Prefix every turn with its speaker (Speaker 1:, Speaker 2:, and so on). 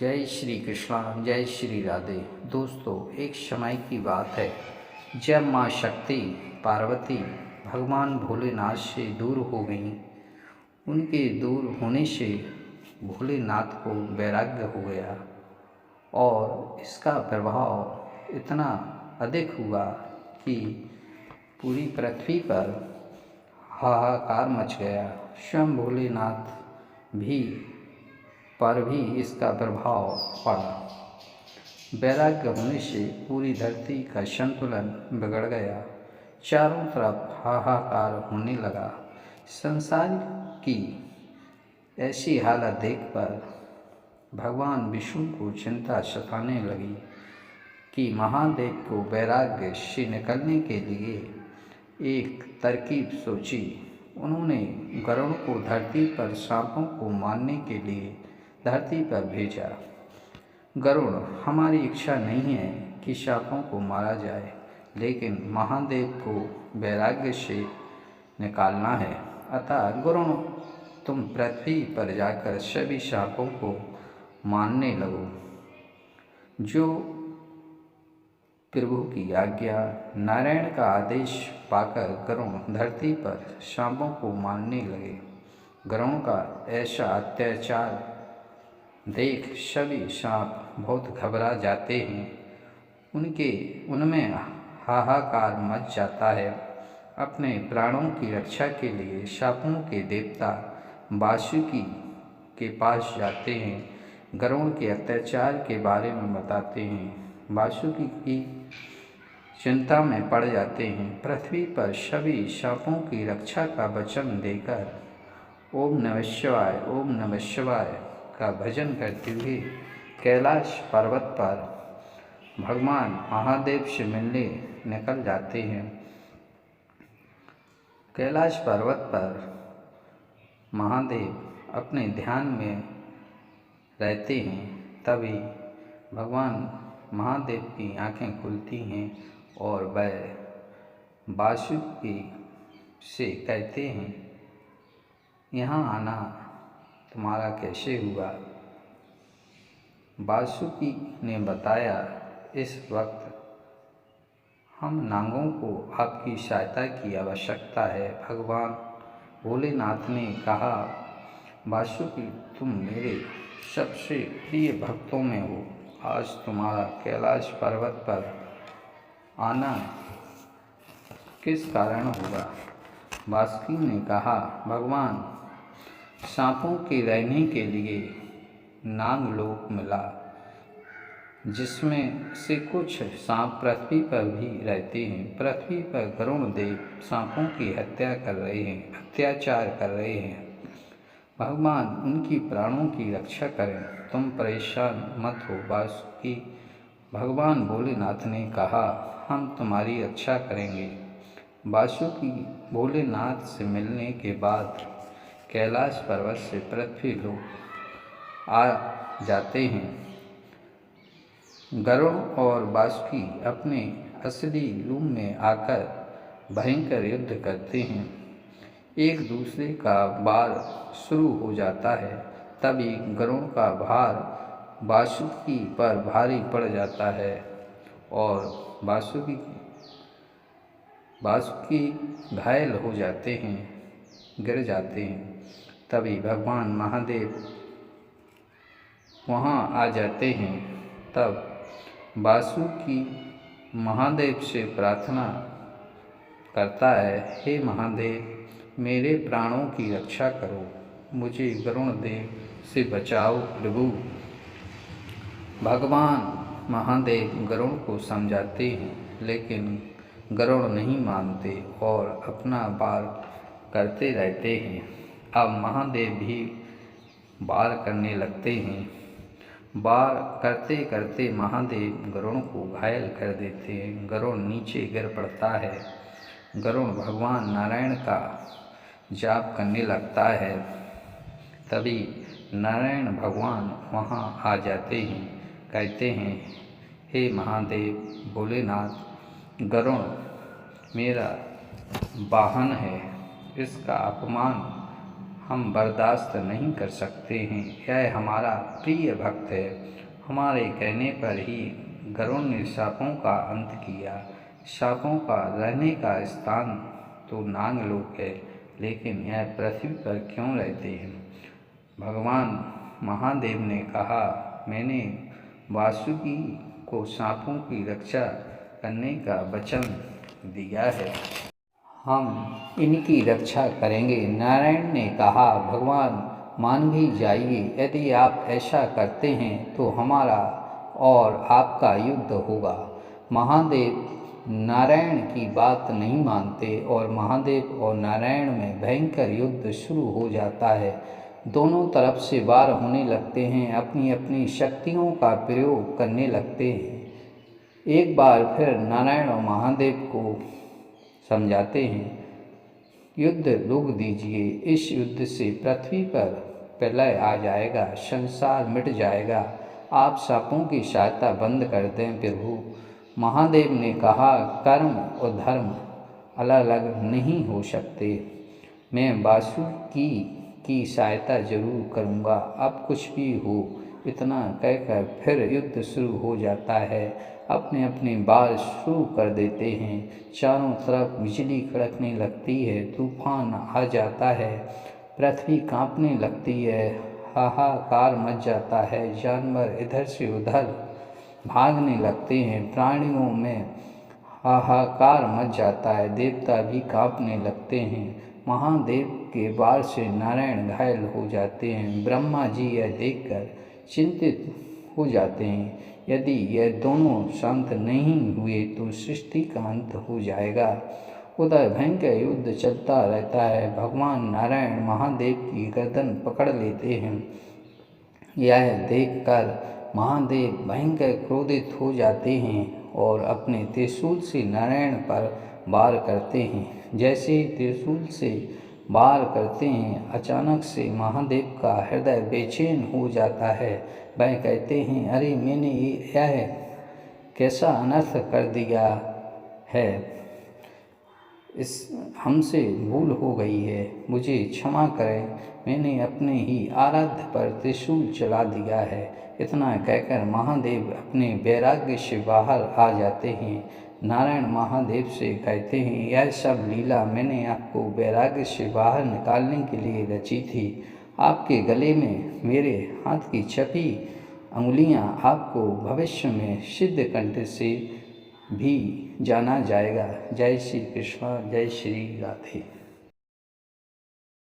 Speaker 1: जय श्री कृष्णा, जय श्री राधे। दोस्तों, एक समय की बात है जब माँ शक्ति पार्वती भगवान भोलेनाथ से दूर हो गईं। उनके दूर होने से भोलेनाथ को वैराग्य हो गया और इसका प्रभाव इतना अधिक हुआ कि पूरी पृथ्वी पर हाहाकार मच गया। स्वयं भोलेनाथ पर भी इसका प्रभाव पड़ा। वैराग्य होने से पूरी धरती का संतुलन बिगड़ गया। चारों तरफ हाहाकार होने लगा। संसार की ऐसी हालत देखकर भगवान विष्णु को चिंता सताने लगी कि महादेव को वैराग्य से निकलने के लिए एक तरकीब सोची। उन्होंने गरुड़ को धरती पर सांपों को मारने के लिए धरती पर भेजा। गरुड़, हमारी इच्छा नहीं है कि सांपों को मारा जाए, लेकिन महादेव को वैराग्य से निकालना है। अतः गरुड़, तुम पृथ्वी पर जाकर सभी सांपों को मारने लगो। जो प्रभु की आज्ञा, नारायण का आदेश पाकर गरुड़ धरती पर सांपों को मारने लगे। गरुड़ का ऐसा अत्याचार देख सभी सांप बहुत घबरा जाते हैं। उनमें हाहाकार मच जाता है। अपने प्राणों की रक्षा के लिए सांपों के देवता वासुकी के पास जाते हैं। गरुड़ के अत्याचार के बारे में बताते हैं। वासुकी की चिंता में पड़ जाते हैं। पृथ्वी पर सभी सांपों की रक्षा का वचन देकर ओम नमः शिवाय, ओम नमः शिवाय का भजन करते हुए कैलाश पर्वत पर भगवान महादेव से मिलने निकल जाते हैं। कैलाश पर्वत पर महादेव अपने ध्यान में रहते हैं। तभी भगवान महादेव की आंखें खुलती हैं और वह वासुकी से कहते हैं, यहाँ आना तुम्हारा कैसे हुआ? वासुकी ने बताया, इस वक्त हम नागों को आपकी सहायता की आवश्यकता है। भगवान भोलेनाथ ने कहा, वासुकी, तुम मेरे सबसे प्रिय भक्तों में हो। आज तुम्हारा कैलाश पर्वत पर आना किस कारण होगा? वासुकी ने कहा, भगवान, सांपों के रहने के लिए नागलोक मिला, जिसमें से कुछ सांप पृथ्वी पर भी रहते हैं। पृथ्वी पर गरुड़ देव सांपों की हत्या कर रहे हैं, अत्याचार कर रहे हैं। भगवान उनकी प्राणों की रक्षा करें, तुम परेशान मत हो। वासुकी, भगवान भोलेनाथ ने कहा, हम तुम्हारी रक्षा करेंगे। वासुकी भोलेनाथ से मिलने के बाद कैलाश पर्वत से पृथ्वी लोक आ जाते हैं। गरुड़ और वासुकी अपने असली रूप में आकर भयंकर युद्ध करते हैं। एक दूसरे का वार शुरू हो जाता है। तभी गरुड़ का भार वासुकी पर भारी पड़ जाता है और वासुकी घायल हो जाते हैं, गिर जाते हैं। तभी भगवान महादेव वहाँ आ जाते हैं। तब वासुकी महादेव से प्रार्थना करता है, हे महादेव, मेरे प्राणों की रक्षा करो, मुझे गरुड़ देव से बचाओ प्रभु। भगवान महादेव गरुड़ को समझाते हैं, लेकिन गरुड़ नहीं मानते और अपना वार करते रहते हैं। अब महादेव भी वार करने लगते हैं। वार करते करते महादेव गरुड़ को घायल कर देते हैं। गरुड़ नीचे गिर पड़ता है। गरुड़ भगवान नारायण का जाप करने लगता है। तभी नारायण भगवान वहाँ आ जाते हैं। कहते हैं, हे महादेव भोलेनाथ, गरुड़ मेरा वाहन है, इसका अपमान हम बर्दाश्त नहीं कर सकते हैं। यह हमारा प्रिय भक्त है। हमारे कहने पर ही गरुड़ ने सांपों का अंत किया। सांपों का रहने का स्थान तो नागलोक है, लेकिन यह पृथ्वी पर क्यों रहते हैं? भगवान महादेव ने कहा, मैंने वासुकी को सांपों की रक्षा करने का वचन दिया है, हम इनकी रक्षा करेंगे। नारायण ने कहा, भगवान मान भी जाइए, यदि आप ऐसा करते हैं तो हमारा और आपका युद्ध होगा। महादेव नारायण की बात नहीं मानते और महादेव और नारायण में भयंकर युद्ध शुरू हो जाता है। दोनों तरफ से वार होने लगते हैं, अपनी अपनी शक्तियों का प्रयोग करने लगते हैं। एक बार फिर नारायण और महादेव को समझाते हैं, युद्ध रोक दीजिए। इस युद्ध से पृथ्वी पर प्रलय आ जाएगा, संसार मिट जाएगा। आप सांपों की सहायता बंद कर दें प्रभु। महादेव ने कहा, कर्म और धर्म अलग अलग नहीं हो सकते। मैं वासुकी की सहायता जरूर करूँगा, अब कुछ भी हो। इतना कहकर फिर युद्ध शुरू हो जाता है। अपने अपने बार शुरू कर देते हैं। चारों तरफ बिजली कड़कने लगती है, तूफान आ जाता है, पृथ्वी कांपने लगती है, हाहाकार मच जाता है। जानवर इधर से उधर भागने लगते हैं, प्राणियों में हाहाकार मच जाता है, देवता भी कांपने लगते हैं। महादेव के वार से नारायण घायल हो जाते हैं। ब्रह्मा जी यह देखकर चिंतित हो जाते हैं, यदि यह दोनों शांत नहीं हुए तो सृष्टि का अंत हो जाएगा। उधर भयंकर युद्ध चलता रहता है। भगवान नारायण महादेव की गर्दन पकड़ लेते हैं। यह देखकर महादेव भयंकर क्रोधित हो जाते हैं और अपने त्रिशूल से नारायण पर वार करते हैं। जैसे ही त्रिशूल से वार करते हैं, अचानक से महादेव का हृदय बेचैन हो जाता है। वह कहते हैं, अरे मैंने यह कैसा अनर्थ कर दिया है, इस हमसे भूल हो गई है, मुझे क्षमा करें। मैंने अपने ही आराध्य पर त्रिशूल चला दिया है। इतना कहकर महादेव अपने वैराग्य से बाहर आ जाते हैं। नारायण महादेव से कहते हैं, यह सब लीला मैंने आपको वैराग्य से बाहर निकालने के लिए रची थी। आपके गले में मेरे हाथ की छपी अंगुलियां आपको भविष्य में सिद्ध कंठ से भी जाना जाएगा। जय श्री कृष्ण, जय श्री राधे।